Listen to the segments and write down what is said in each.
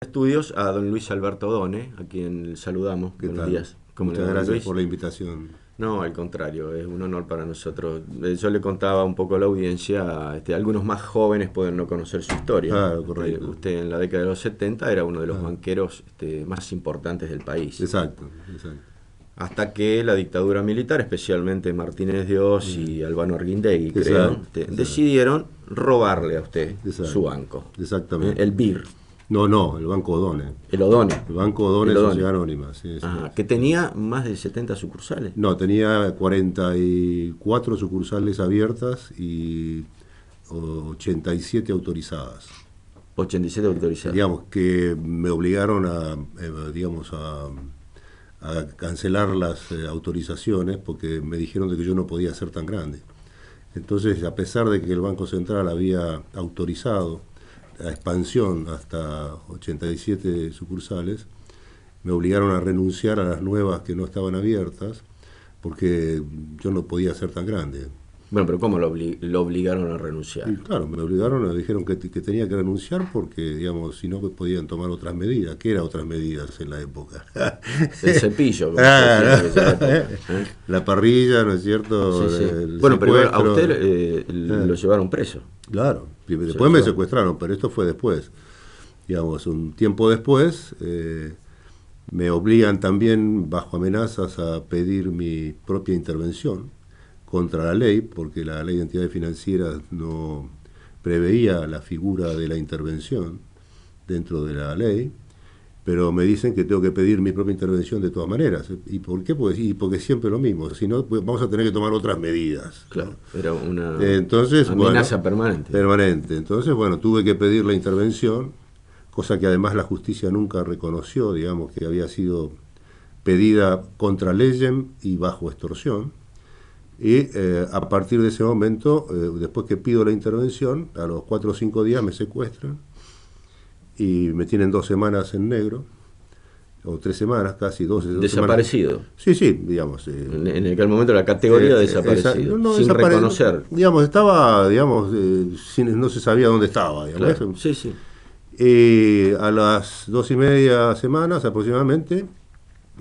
Estudios a don Luis Alberto Done, a quien saludamos. ¿Qué Buenos tal? días. ¿Cómo le Muchas va, gracias Luis? por la invitación. No, al contrario, es un honor para nosotros. Yo le contaba un poco a la audiencia, algunos más jóvenes pueden no conocer su historia. Claro, correcto. Usted en la década de los 70 era uno de los Ah, banqueros más importantes del país. exacto, exacto. Hasta que la dictadura militar, especialmente Martínez de Oz y Albano Arguindegui, creo, Exacto, exacto, decidieron robarle a usted exacto. su banco. Exactamente. El BIR, No, el Banco Odone. el Odone. El Banco Odone El Odone. Sociedad Anónima, sí, sí. Ajá, que tenía más de 70 sucursales. No, tenía 44 sucursales abiertas y 87 autorizadas. 87 autorizadas. Digamos que me obligaron digamos, a cancelar las autorizaciones porque me dijeron de que yo no podía ser tan grande. Entonces, a pesar de que el Banco Central había autorizado la expansión hasta 87 sucursales, me obligaron a renunciar a las nuevas que no estaban abiertas porque yo no podía ser tan grande. Bueno, pero ¿cómo lo obligaron a renunciar? Y claro, me dijeron que tenía que renunciar porque, digamos, si no podían tomar otras medidas. ¿Qué eran otras medidas en la época? El cepillo, como se Ah, decía en esa época, ¿eh? la parrilla, ¿no es cierto? Sí, sí. El Bueno, pero a secuestro. usted lo llevaron preso. Claro, después Se lo me llevaron. secuestraron, pero esto fue después. Digamos, un tiempo después me obligan también, bajo amenazas, a pedir mi propia intervención contra la ley, porque la ley de entidades financieras no preveía la figura de la intervención dentro de la ley, pero me dicen que tengo que pedir mi propia intervención de todas maneras. ¿Y por qué? Pues, y porque siempre lo mismo, si no, pues vamos a tener que tomar otras medidas, ¿no? Claro, era una Entonces, amenaza bueno, permanente. permanente. Entonces, bueno, tuve que pedir la intervención, cosa que además la justicia nunca reconoció, digamos, que había sido pedida contra leyem y bajo extorsión. Y a partir de ese momento, después que pido la intervención, a los 4 o 5 días me secuestran y me tienen 2 semanas en negro, o 3 semanas, casi 2 semanas. Desaparecido. Sí, sí, digamos. En aquel momento la categoría de desaparecido, sin reconocer. Digamos, estaba, digamos, no se sabía dónde estaba, digamos. Claro, sí, sí. A las 2 y media semanas aproximadamente,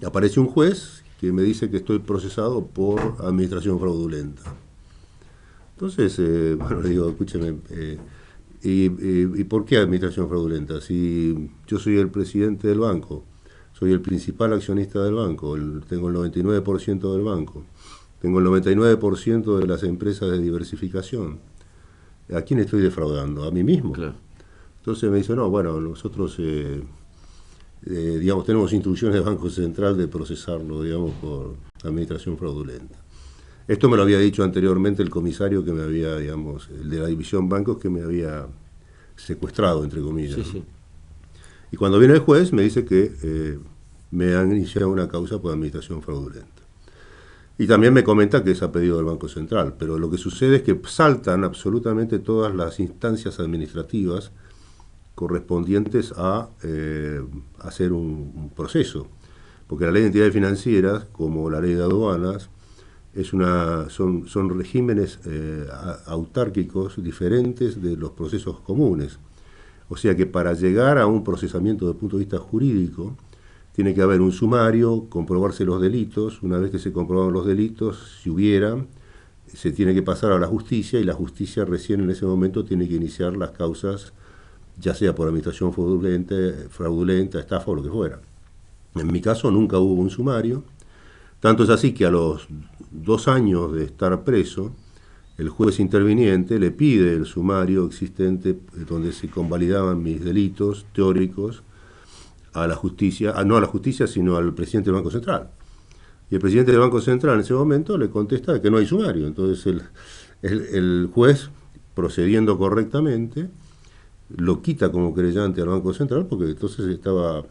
aparece un juez que me dice que estoy procesado por administración fraudulenta. Entonces, bueno, le digo, escúcheme, ¿y por qué administración fraudulenta? Si yo soy el presidente del banco, soy el principal accionista del banco, tengo el 99% del banco, tengo el 99% de las empresas de diversificación. ¿A quién estoy defraudando? ¿A mí mismo? Claro. Entonces me dice, no, bueno, nosotros, digamos, tenemos instrucciones del Banco Central de procesarlo, digamos, por administración fraudulenta. Esto me lo había dicho anteriormente el comisario que me había, digamos, el de la división bancos que me había secuestrado, entre comillas. Sí, ¿no? sí. Y cuando viene el juez me dice que me han iniciado una causa por administración fraudulenta. Y también me comenta que es a pedido del Banco Central, pero lo que sucede es que saltan absolutamente todas las instancias administrativas correspondientes a hacer un proceso. Porque la ley de entidades financieras, como la ley de aduanas, son regímenes autárquicos diferentes de los procesos comunes. O sea que para llegar a un procesamiento desde el punto de vista jurídico, tiene que haber un sumario, comprobarse los delitos. Una vez que se comproban los delitos, si hubiera, se tiene que pasar a la justicia y la justicia recién en ese momento tiene que iniciar las causas, ya sea por administración fraudulenta, estafa o lo que fuera. En mi caso nunca hubo un sumario, tanto es así que a los 2 años de estar preso, el juez interviniente le pide el sumario existente donde se convalidaban mis delitos teóricos a la justicia, no a la justicia, sino al presidente del Banco Central. Y el presidente del Banco Central en ese momento le contesta que no hay sumario. Entonces el juez, procediendo correctamente, lo quita como querellante al Banco Central porque entonces estaba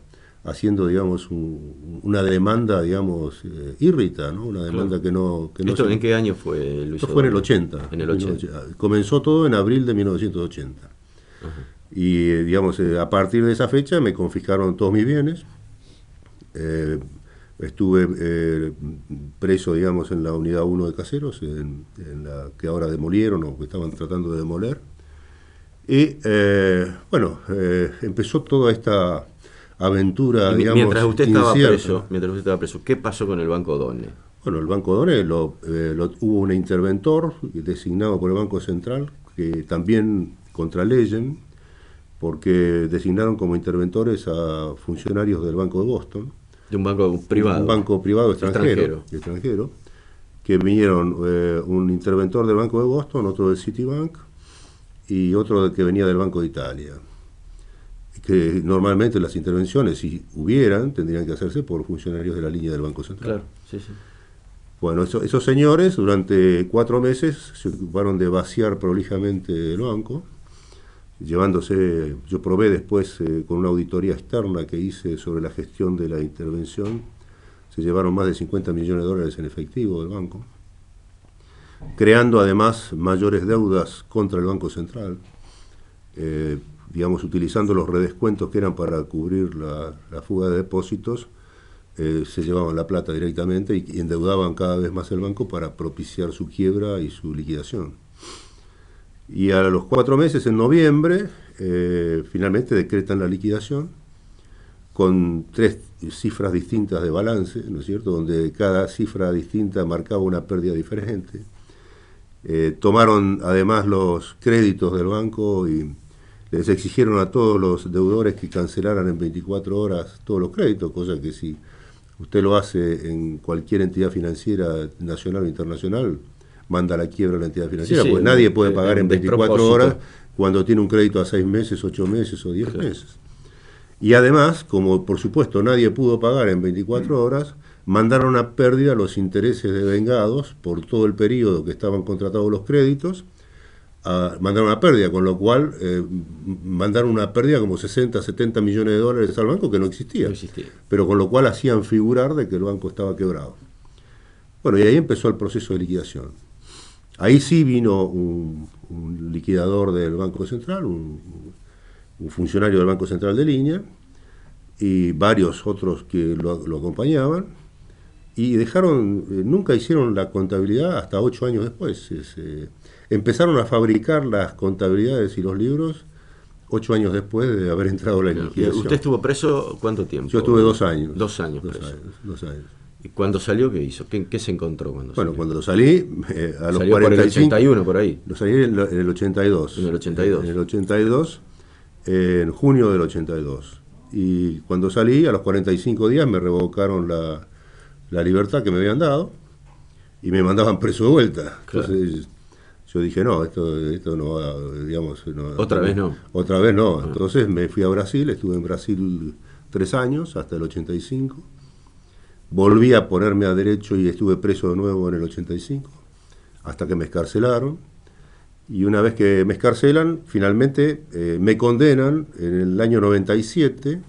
haciendo, digamos, una demanda, digamos, írrita, ¿no? Una demanda Claro. que no ¿Esto se... en qué año fue, Luis? Esto fue en el 80. En el 80. Comenzó todo en abril de 1980. Ajá. Y, digamos, a partir de esa fecha me confiscaron todos mis bienes. Estuve preso, digamos, en la unidad 1 de Caseros, en la que ahora demolieron o que estaban tratando de demoler. Y, bueno, empezó toda esta aventura, Y digamos, mientras usted estaba incierta. preso, ¿qué pasó con el Banco Donne? Bueno, el Banco Donne hubo un interventor designado por el Banco Central, que también contraleyen, porque designaron como interventores a funcionarios del Banco de Boston, De un banco privado. un banco privado extranjero, que vinieron un interventor del Banco de Boston, otro del Citibank y otro que venía del Banco de Italia. Que normalmente las intervenciones, si hubieran, tendrían que hacerse por funcionarios de la línea del Banco Central. Claro, sí, sí. Bueno, esos señores durante 4 meses se ocuparon de vaciar prolijamente el banco, llevándose, yo probé después con una auditoría externa que hice sobre la gestión de la intervención, se llevaron más de 50 millones de dólares en efectivo del banco, creando además mayores deudas contra el Banco Central, digamos, utilizando los redescuentos que eran para cubrir la fuga de depósitos, se llevaban la plata directamente y endeudaban cada vez más el banco para propiciar su quiebra y su liquidación. Y a los 4 meses, en noviembre, finalmente decretan la liquidación con 3 cifras distintas de balance, ¿no es cierto?, donde cada cifra distinta marcaba una pérdida diferente. Tomaron además los créditos del banco y les exigieron a todos los deudores que cancelaran en 24 horas todos los créditos, cosa que si usted lo hace en cualquier entidad financiera nacional o internacional, manda a la quiebra a la entidad financiera, Sí, sí, porque nadie puede pagar en 24 horas cuando tiene un crédito a 6 meses, 8 meses o 10 meses. Y además, como por supuesto nadie pudo pagar en 24 horas, mandaron a pérdida los intereses devengados por todo el periodo que estaban contratados los créditos, mandaron a pérdida, con lo cual mandaron una pérdida como 60, 70 millones de dólares al banco que no existía, pero con lo cual hacían figurar de que el banco estaba quebrado. Bueno, y ahí empezó el proceso de liquidación. Ahí sí vino un liquidador del Banco Central, un funcionario del Banco Central de línea, y varios otros que lo acompañaban, y nunca hicieron la contabilidad hasta 8 años después. Empezaron a fabricar las contabilidades y los libros 8 años después de haber entrado la liquidación. ¿Usted estuvo preso cuánto tiempo? Yo estuve 2 años. 2 años preso. 2 años. ¿Y cuando salió qué hizo? ¿Qué se encontró cuando salió? Bueno, cuando salí, a los salió 45... por el 81, por ahí. Lo salí en el 82. En el 82. En el 82, en junio del 82. Y cuando salí, a los 45 días me revocaron la libertad que me habían dado y me mandaban preso de vuelta. Claro. Entonces yo dije, no, esto no va, digamos... Otra vez no. Otra vez no. Entonces me fui a Brasil, estuve en Brasil 3 años, hasta el 85. Volví a ponerme a derecho y estuve preso de nuevo en el 85, hasta que me excarcelaron. Y una vez que me excarcelan, finalmente me condenan en el año 97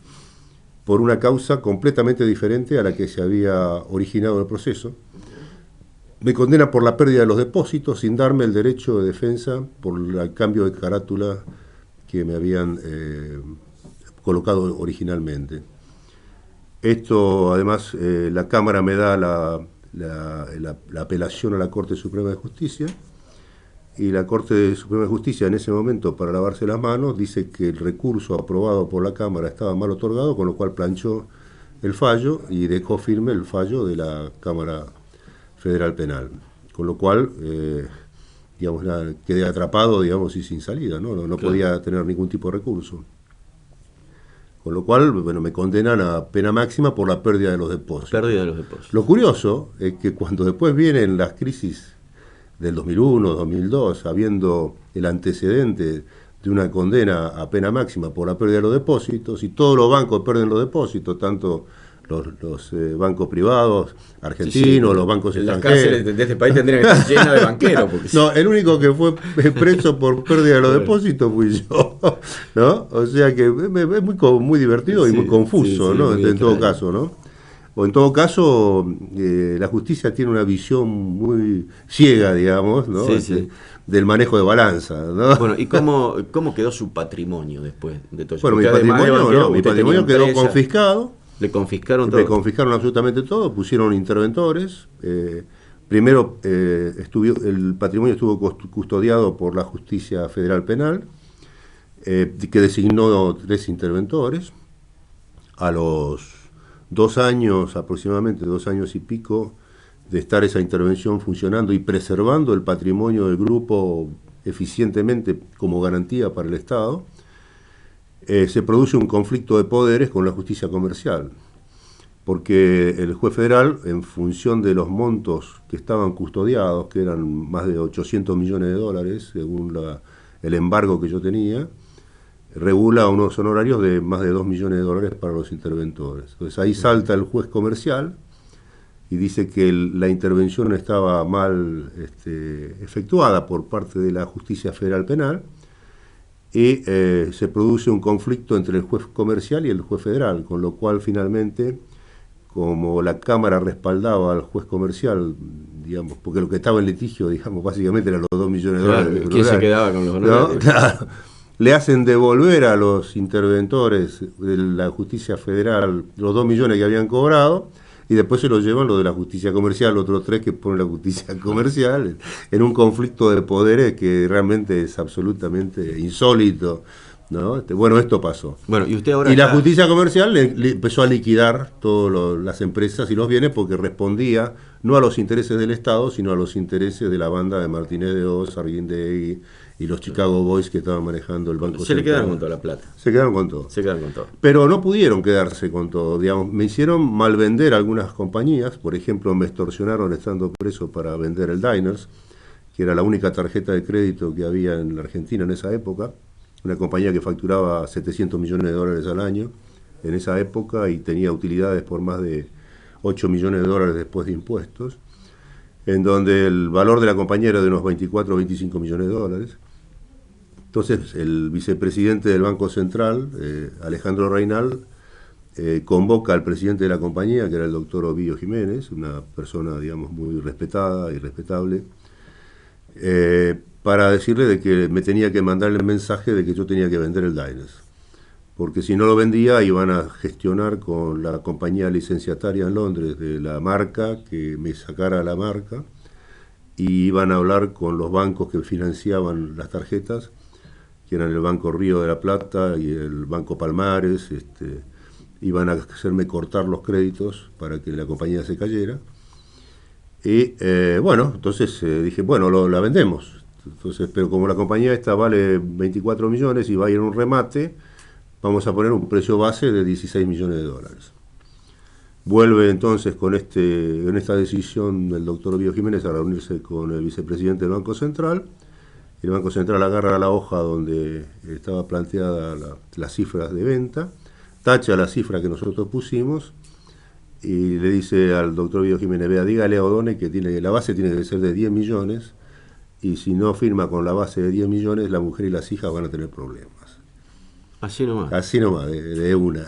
por una causa completamente diferente a la que se había originado el proceso. Me condenan por la pérdida de los depósitos sin darme el derecho de defensa por el cambio de carátula que me habían colocado originalmente. Esto, además, la Cámara me da la apelación a la Corte Suprema de Justicia, y la Corte Suprema de Justicia en ese momento, para lavarse las manos, dice que el recurso aprobado por la Cámara estaba mal otorgado, con lo cual planchó el fallo y dejó firme el fallo de la Cámara Federal Penal. Con lo cual, digamos, quedé atrapado, digamos, y sin salida, ¿no? No podía tener ningún tipo de recurso. Con lo cual, bueno, me condenan a pena máxima por la pérdida de los depósitos. Pérdida de los depósitos. Lo curioso es que cuando después vienen las crisis del 2001, 2002, habiendo el antecedente de una condena a pena máxima por la pérdida de los depósitos, y todos los bancos pierden los depósitos, tanto los bancos privados argentinos, los bancos extranjeros. Las cárceles de este país tendrían que estar llenas de banqueros. Porque no, el único que fue preso por pérdida de los depósitos fui yo, ¿no? O sea que es muy divertido y muy confuso, ¿no? En todo caso, ¿no? O en todo caso, la justicia tiene una visión muy ciega, digamos, ¿no? Del manejo de balanza, ¿no? Bueno, ¿y cómo quedó su patrimonio después de todo eso? Bueno, mi patrimonio quedó confiscado. ¿Le confiscaron todo? Me confiscaron absolutamente todo, pusieron interventores. Primero, el patrimonio estuvo custodiado por la Justicia Federal Penal, que designó 3 interventores. A los 2 años, aproximadamente 2 años y pico, de estar esa intervención funcionando y preservando el patrimonio del grupo eficientemente como garantía para el Estado, se produce un conflicto de poderes con la justicia comercial, porque el juez federal, en función de los montos que estaban custodiados, que eran más de 800 millones de dólares, según el embargo que yo tenía, regula unos honorarios de más de 2 millones de dólares para los interventores. Entonces ahí salta el juez comercial y dice que la intervención estaba mal efectuada por parte de la justicia federal penal, y se produce un conflicto entre el juez comercial y el juez federal, con lo cual finalmente, como la Cámara respaldaba al juez comercial, digamos, porque lo que estaba en litigio, digamos, básicamente eran los 2 millones de dólares. ¿Quién se quedaba con los honorarios? ¿No? Claro. Le hacen devolver a los interventores de la justicia federal los 2 millones que habían cobrado, y después se los llevan los de la justicia comercial, otros 3 que ponen la justicia comercial, en un conflicto de poderes que realmente es absolutamente insólito, ¿no? Bueno, esto pasó. Bueno, y usted ahora y la justicia comercial le empezó a liquidar todas las empresas y los bienes, porque respondía no a los intereses del Estado, sino a los intereses de la banda de Martínez de Oz, Arguindegui y los Chicago Boys que estaban manejando el Banco se Central. le quedaron con toda la plata. Se quedaron con todo. Se quedaron con todo. Pero no pudieron quedarse con todo, digamos. Me hicieron malvender algunas compañías. Por ejemplo, me extorsionaron estando preso para vender el Diners, que era la única tarjeta de crédito que había en la Argentina en esa época. Una compañía que facturaba 700 millones de dólares al año en esa época y tenía utilidades por más de 8 millones de dólares después de impuestos, en donde el valor de la compañía era de unos 24 o 25 millones de dólares. Entonces el vicepresidente del Banco Central, Alejandro Reynal, convoca al presidente de la compañía, que era el doctor Ovidio Jiménez, una persona, digamos, muy respetada y respetable, para decirle de que me tenía que mandar el mensaje de que yo tenía que vender el Diners, porque si no lo vendía iban a gestionar con la compañía licenciataria en Londres de la marca, que me sacara la marca, y iban a hablar con los bancos que financiaban las tarjetas, que eran el Banco Río de la Plata y el Banco Palmares. Iban a hacerme cortar los créditos para que la compañía se cayera. Y bueno, entonces dije, bueno, la vendemos. Entonces, pero como la compañía esta vale 24 millones y va a ir en un remate, vamos a poner un precio base de 16 millones de dólares. Vuelve entonces en esta decisión el doctor Ovidio Jiménez a reunirse con el vicepresidente del Banco Central. El Banco Central agarra la hoja donde estaba planteada las cifras de venta, tacha la cifra que nosotros pusimos y le dice al doctor Ovidio Jiménez, vea, dígale a O'Donnell que la base tiene que ser de 10 millones y si no firma con la base de 10 millones, la mujer y las hijas van a tener problemas. Así nomás. Así nomás, de una.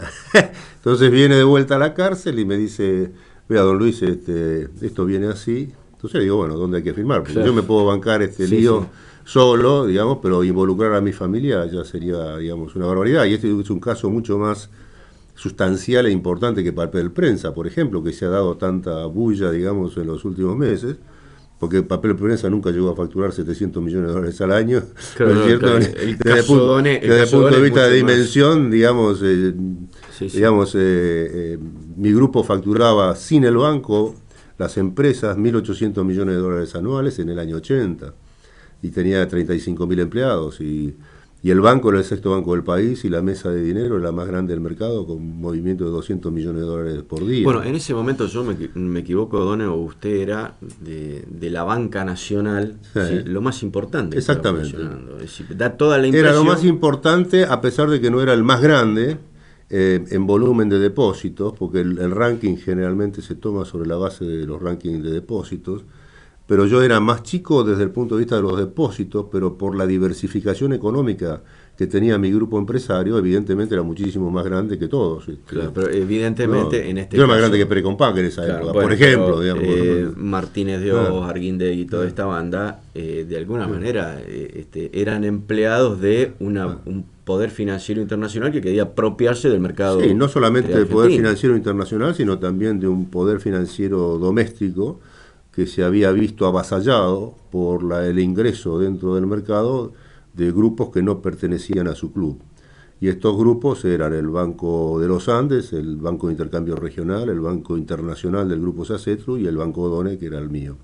Entonces viene de vuelta a la cárcel y me dice, vea, don Luis, esto viene así. Entonces le digo, bueno, ¿dónde hay que firmar? Porque yo me puedo bancar lío solo, digamos, pero involucrar a mi familia ya sería, digamos, una barbaridad. Y este es un caso mucho más sustancial e importante que papel prensa, por ejemplo, que se ha dado tanta bulla, digamos, en los últimos meses, porque el papel prensa nunca llegó a facturar 700 millones de dólares al año. Claro, ¿no es cierto? Desde el punto de vista de dimensión, más, digamos, mi grupo facturaba sin el banco, las empresas, 1.800 millones de dólares anuales en el año 80, y tenía 35.000 empleados, y el banco era el sexto banco del país, y la mesa de dinero era la más grande del mercado, con un movimiento de 200 millones de dólares por día. Bueno, en ese momento yo me equivoco, O'Donnell, o usted era de la banca nacional, sí, lo más importante. Exactamente. Es decir, da toda la impresión. Era lo más importante, a pesar de que no era el más grande en volumen de depósitos, porque el ranking generalmente se toma sobre la base de los rankings de depósitos, pero yo era más chico desde el punto de vista de los depósitos, pero por la diversificación económica que tenía mi grupo empresario, evidentemente era muchísimo más grande que todos. Claro, pero evidentemente no, en este yo era caso, más grande que Precompac en esa época, bueno, por ejemplo. Pero, digamos, Martínez de Oz, Arguindegui y toda esta banda, de alguna manera eran empleados de un poder financiero internacional que quería apropiarse del mercado. Sí, no solamente del poder financiero internacional, sino también de un poder financiero doméstico que se había visto avasallado por el ingreso dentro del mercado de grupos que no pertenecían a su club. Y estos grupos eran el Banco de los Andes, el Banco de Intercambio Regional, el Banco Internacional del Grupo Sacetru y el Banco Odone, que era el mío.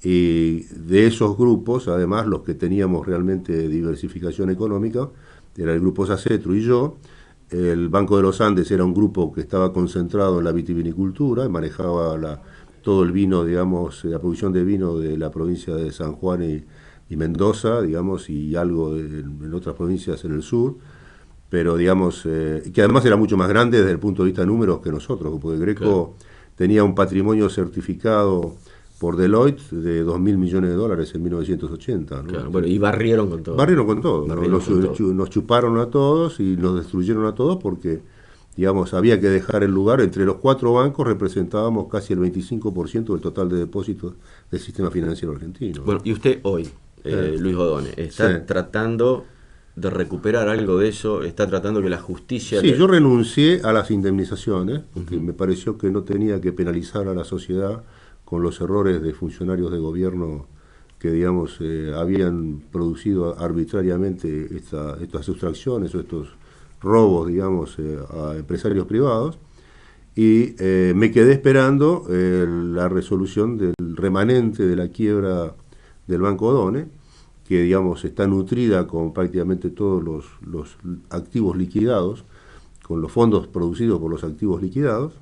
Y de esos grupos, además, los que teníamos realmente diversificación económica, era el Grupo Sacetru y yo. El Banco de los Andes era un grupo que estaba concentrado en la vitivinicultura, manejaba todo el vino, digamos, la producción de vino de la provincia de San Juan y Mendoza, digamos, y algo en otras provincias en el sur, pero digamos, que además era mucho más grande desde el punto de vista de números que nosotros, porque Greco tenía un patrimonio certificado por Deloitte de 2.000 millones de dólares en 1980. ¿no? Claro, bueno, y barrieron con todo. Barrieron con todo. Nos chuparon a todos y nos destruyeron a todos porque, digamos, había que dejar el lugar. Entre los 4 bancos representábamos casi el 25% del total de depósitos del sistema financiero argentino. Bueno, y usted hoy, Luis Odone, está tratando de recuperar algo de eso, está tratando que la justicia... Sí, yo renuncié a las indemnizaciones, porque me pareció que no tenía que penalizar a la sociedad con los errores de funcionarios de gobierno que, digamos, habían producido arbitrariamente estas sustracciones o estos robos, digamos, a empresarios privados. Y me quedé esperando la resolución del remanente de la quiebra del Banco Odone, que, digamos, está nutrida con prácticamente todos los activos liquidados, con los fondos producidos por los activos liquidados,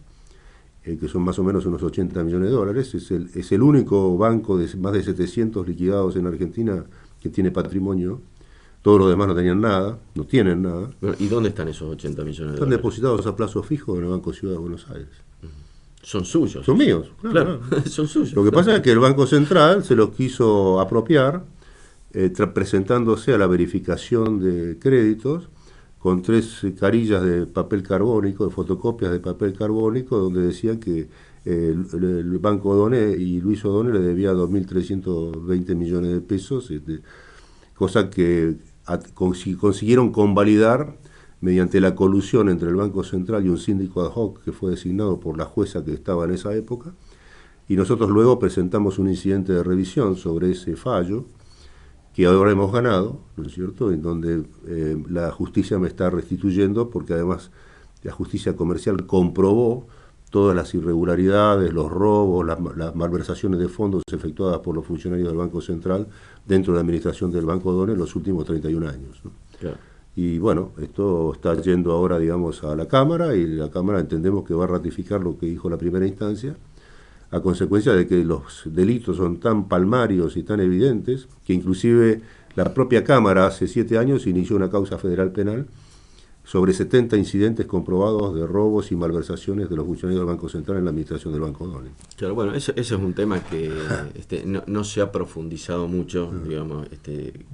que son más o menos unos 80 millones de dólares. Es el único banco de más de 700 liquidados en Argentina que tiene patrimonio. Todos los demás no tenían nada, no tienen nada. Bueno, ¿y dónde están esos 80 millones de dólares? Están depositados a plazo fijo en el Banco Ciudad de Buenos Aires. Son suyos. Son míos, claro. Son suyos. Lo que pasa es que el Banco Central se los quiso apropiar, presentándose a la verificación de créditos con 3 carillas de papel carbónico, de fotocopias de papel carbónico, donde decían que el Banco Odone y Luis Odone le debía 2.320 millones de pesos, cosa que consiguieron convalidar mediante la colusión entre el Banco Central y un síndico ad hoc que fue designado por la jueza que estaba en esa época, y nosotros luego presentamos un incidente de revisión sobre ese fallo, que ahora hemos ganado, ¿no es cierto?, en donde la justicia me está restituyendo, porque además la justicia comercial comprobó todas las irregularidades, los robos, las malversaciones de fondos efectuadas por los funcionarios del Banco Central dentro de la administración del Banco Odone en los últimos 31 años. ¿no? Claro. Y bueno, esto está yendo ahora, digamos, a la Cámara, y la Cámara entendemos que va a ratificar lo que dijo la primera instancia, a consecuencia de que los delitos son tan palmarios y tan evidentes, que inclusive la propia Cámara hace 7 años inició una causa federal penal sobre 70 incidentes comprobados de robos y malversaciones de los funcionarios del Banco Central en la administración del Banco Odone. Claro, bueno, ese es un tema que no se ha profundizado mucho, digamos,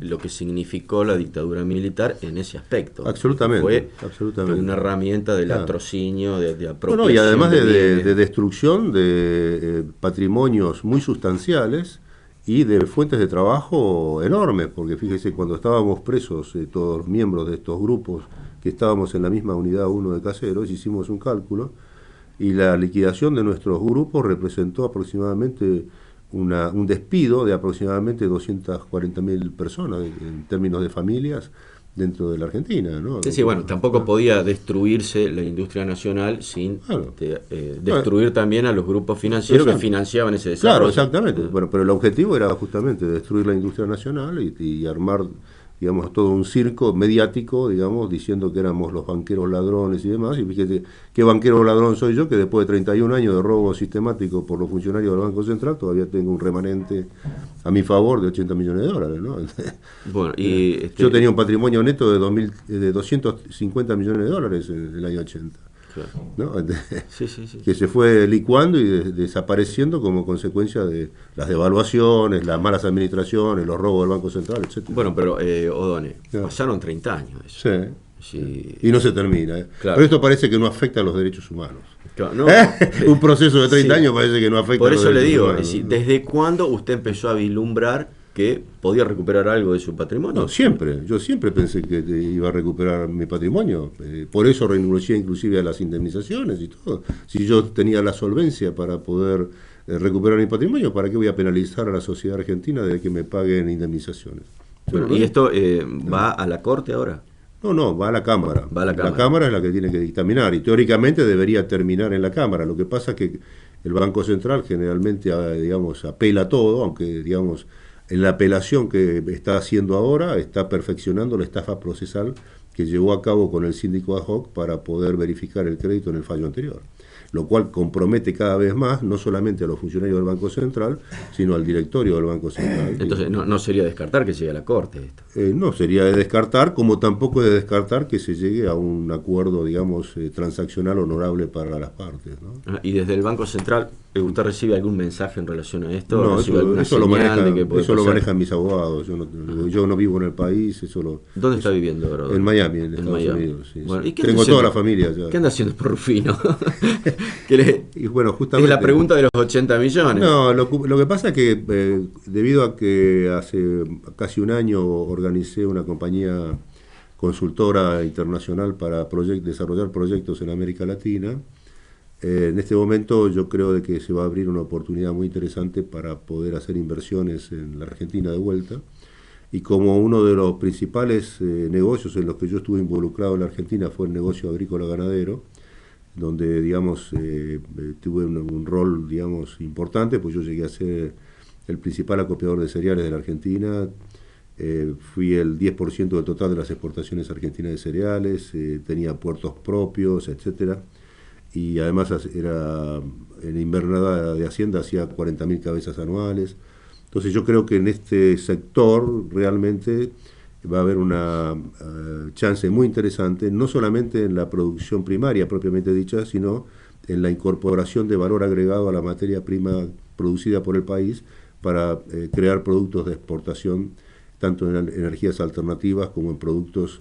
lo que significó la dictadura militar en ese aspecto. Absolutamente. Fue absolutamente. Una herramienta de latrocinio, de apropiación. Y además de destrucción de patrimonios muy sustanciales y de fuentes de trabajo enormes, porque fíjese, cuando estábamos presos, todos los miembros de estos grupos, que estábamos en la misma unidad 1 de Caseros, hicimos un cálculo, y la liquidación de nuestros grupos representó aproximadamente un despido de aproximadamente 240.000 personas en términos de familias dentro de la Argentina, ¿no? Sí, bueno, tampoco podía destruirse la industria nacional sin destruir también a los grupos financieros que financiaban ese desarrollo. Claro, exactamente. Bueno, pero el objetivo era justamente destruir la industria nacional y armar, digamos, todo un circo mediático, digamos, diciendo que éramos los banqueros ladrones y demás. Y fíjate, ¿qué banquero ladrón soy yo? Que después de 31 años de robo sistemático por los funcionarios del Banco Central, todavía tengo un remanente a mi favor de 80 millones de dólares, ¿no? Bueno, y yo tenía un patrimonio neto de 250 millones de dólares en el año 80. Claro. ¿No? Sí. Que se fue licuando y desapareciendo como consecuencia de las devaluaciones, las malas administraciones, los robos del Banco Central, etc. Bueno, pero Odone, pasaron 30 años de eso. Sí. Y no se termina. Claro. Pero esto parece que no afecta a los derechos humanos. Claro, no, un proceso de 30 años parece que no afecta a los derechos humanos. Por eso le digo, humanos. ¿desde cuándo usted empezó a vislumbrar que podía recuperar algo de su patrimonio? No, siempre. Yo siempre pensé que iba a recuperar mi patrimonio. Por eso renuncié inclusive a las indemnizaciones y todo. Si yo tenía la solvencia para poder recuperar mi patrimonio, ¿para qué voy a penalizar a la sociedad argentina de que me paguen indemnizaciones? Bueno, ¿y esto va a la Corte ahora? No, va a la Cámara. Va a la Cámara. La Cámara es la que tiene que dictaminar y teóricamente debería terminar en la Cámara. Lo que pasa es que el Banco Central generalmente, digamos, apela todo, aunque, digamos, en la apelación que está haciendo ahora está perfeccionando la estafa procesal que llevó a cabo con el síndico ad hoc para poder verificar el crédito en el fallo anterior, lo cual compromete cada vez más no solamente a los funcionarios del Banco Central, sino al directorio del Banco Central. Entonces no sería descartar que llegue a la Corte esto. No sería de descartar, como tampoco es de descartar que se llegue a un acuerdo, digamos, transaccional honorable para las partes, ¿no? Y desde el Banco Central, ¿usted recibe algún mensaje en relación a esto? No, eso lo manejan mis abogados. Yo no vivo en el país. ¿Dónde está viviendo ahora? En Miami, en Estados Unidos. Sí, bueno, sí. ¿y qué Tengo toda la familia ya. ¿Qué anda haciendo por Rufino? Y bueno, justamente, es la pregunta de los 80 millones. No, lo que pasa es que debido a que hace casi un año organicé una compañía consultora internacional para desarrollar proyectos en América Latina, en este momento yo creo de que se va a abrir una oportunidad muy interesante para poder hacer inversiones en la Argentina de vuelta. Y como uno de los principales negocios en los que yo estuve involucrado en la Argentina fue el negocio agrícola ganadero, donde, digamos, tuve un rol, digamos, importante, pues yo llegué a ser el principal acopiador de cereales de la Argentina, fui el 10% del total de las exportaciones argentinas de cereales, tenía puertos propios, etcétera, y además era en invernada de Hacienda hacía 40.000 cabezas anuales. Entonces yo creo que en este sector realmente va a haber una chance muy interesante, no solamente en la producción primaria propiamente dicha, sino en la incorporación de valor agregado a la materia prima producida por el país para crear productos de exportación, tanto en energías alternativas como en productos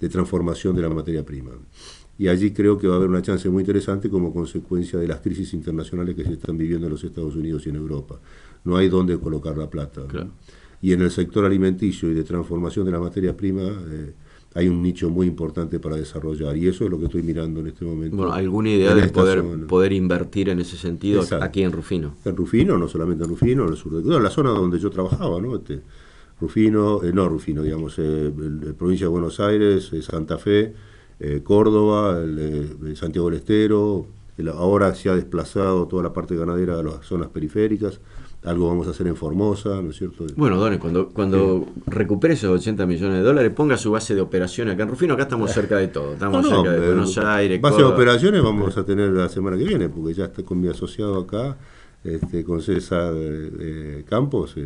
de transformación de la materia prima. Y allí creo que va a haber una chance muy interesante como consecuencia de las crisis internacionales que se están viviendo en los Estados Unidos y en Europa. No hay dónde colocar la plata, claro. ¿no? Y en el sector alimenticio y de transformación de la materia prima hay un nicho muy importante para desarrollar, y eso es lo que estoy mirando en este momento. Bueno, ¿alguna idea de poder invertir en ese sentido? Exacto. Aquí en Rufino? En Rufino, no solamente en Rufino, en el sur de la zona donde yo trabajaba, ¿no? Rufino, digamos, provincia de Buenos Aires, Santa Fe, Córdoba, Santiago del Estero. Ahora se ha desplazado toda la parte ganadera a las zonas periféricas. Algo vamos a hacer en Formosa, ¿no es cierto? Bueno, Done, cuando recupere esos 80 millones de dólares, ponga su base de operaciones acá en Rufino. Acá estamos cerca de todo. Estamos cerca de Buenos Aires. Base de operaciones vamos a tener la semana que viene, porque ya está con mi asociado acá, con César Campos.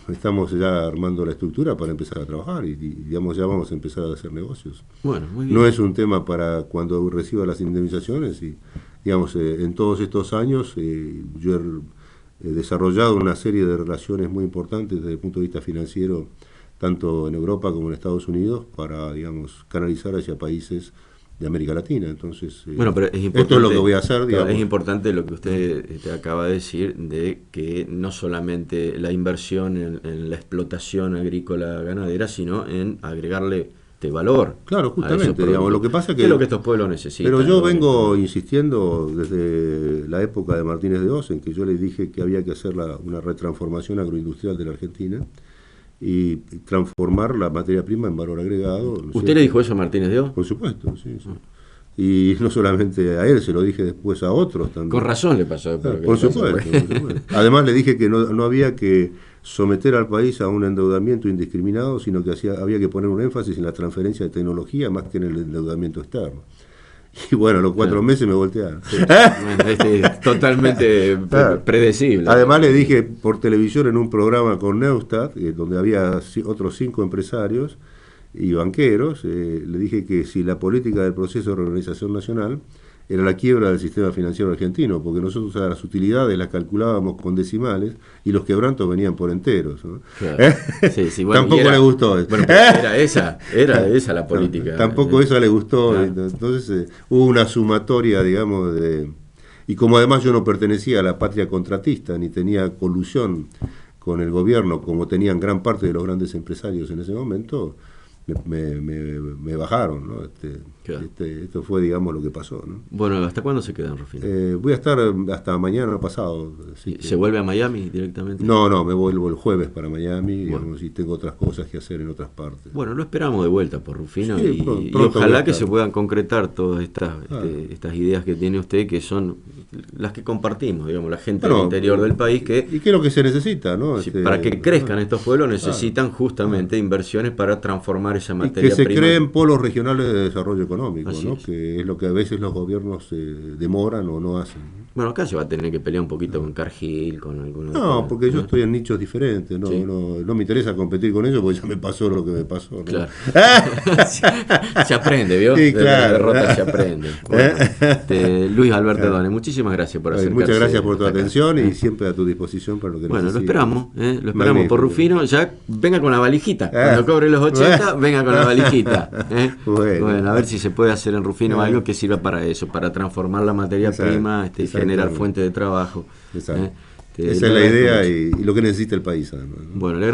Estamos ya armando la estructura para empezar a trabajar y digamos, ya vamos a empezar a hacer negocios. Bueno, muy bien. No es un tema para cuando reciba las indemnizaciones y, digamos, en todos estos años yo he desarrollado una serie de relaciones muy importantes desde el punto de vista financiero, tanto en Europa como en Estados Unidos, para, digamos, canalizar hacia países de América Latina. Entonces, bueno, pero es importante, esto es lo que voy a hacer, digamos. Es importante lo que usted acaba de decir, de que no solamente la inversión en la explotación agrícola ganadera, sino en agregarle valor. Claro, justamente, digamos, lo que pasa que es lo que estos pueblos necesitan. Pero yo vengo insistiendo desde la época de Martínez de Oz, en que yo les dije que había que hacer una retransformación agroindustrial de la Argentina y transformar la materia prima en valor agregado. ¿Usted le dijo eso a Martínez de Oz? Por supuesto, sí. Y no solamente a él, se lo dije después a otros también. Con razón le pasó. Por supuesto. Además le dije que no había que someter al país a un endeudamiento indiscriminado, sino que había que poner un énfasis en la transferencia de tecnología más que en el endeudamiento externo. Y bueno, a los 4 meses me voltearon. Sí. Totalmente predecible. Además le dije por televisión en un programa con Neustadt, donde había otros 5 empresarios y banqueros, le dije que si la política del proceso de reorganización nacional era la quiebra del sistema financiero argentino, porque nosotros a las utilidades las calculábamos con decimales y los quebrantos venían por enteros, ¿no? Claro. Sí, bueno, tampoco le gustó eso. Bueno, era esa la política. No, tampoco eso le gustó. Claro. Entonces hubo una sumatoria, digamos, y como además yo no pertenecía a la patria contratista, ni tenía colusión con el gobierno, como tenían gran parte de los grandes empresarios en ese momento, me bajaron, ¿no? Claro. Esto fue, digamos, lo que pasó, ¿no? Bueno, ¿hasta cuándo se quedan, Rufino? Voy a estar hasta mañana pasado. Así que... ¿Se vuelve a Miami directamente? No, me vuelvo el jueves para Miami, Bueno. digamos, y tengo otras cosas que hacer en otras partes. Bueno, lo esperamos de vuelta por Rufino, Sí, y pronto ojalá voy a que estar. se puedan concretar todas estas ideas que tiene usted, que son las que compartimos, digamos, la gente del interior del país, que ¿Y qué es lo que se necesita, no? para que crezcan estos pueblos necesitan justamente inversiones para transformar esa Y materia que se prima. creen polos regionales de desarrollo económico, Así ¿no? es. Que es lo que a veces los gobiernos demoran o no hacen. Bueno, acá se va a tener que pelear un poquito con Cargill, con algunos... No, porque yo estoy en nichos diferentes, no, Sí. no me interesa competir con ellos porque ya me pasó lo que me pasó, ¿no? Claro. Se aprende, ¿vio? Sí, De la claro. derrota se aprende. Bueno, Luis Alberto Done, muchísimas gracias por acercarse. Muchas gracias por tu hasta acá. atención y siempre a tu disposición para lo que Bueno, lo necesites. esperamos, lo esperamos Magnífico. por Rufino. Ya venga con la valijita. Cuando cobre los 80, venga con la valijita. Bueno, a ver si se puede hacer en Rufino algo que sirva para eso, para transformar la materia prima, generar fuentes de trabajo. Exacto. Esa es la idea y lo que necesita el país, además, ¿no? Bueno, le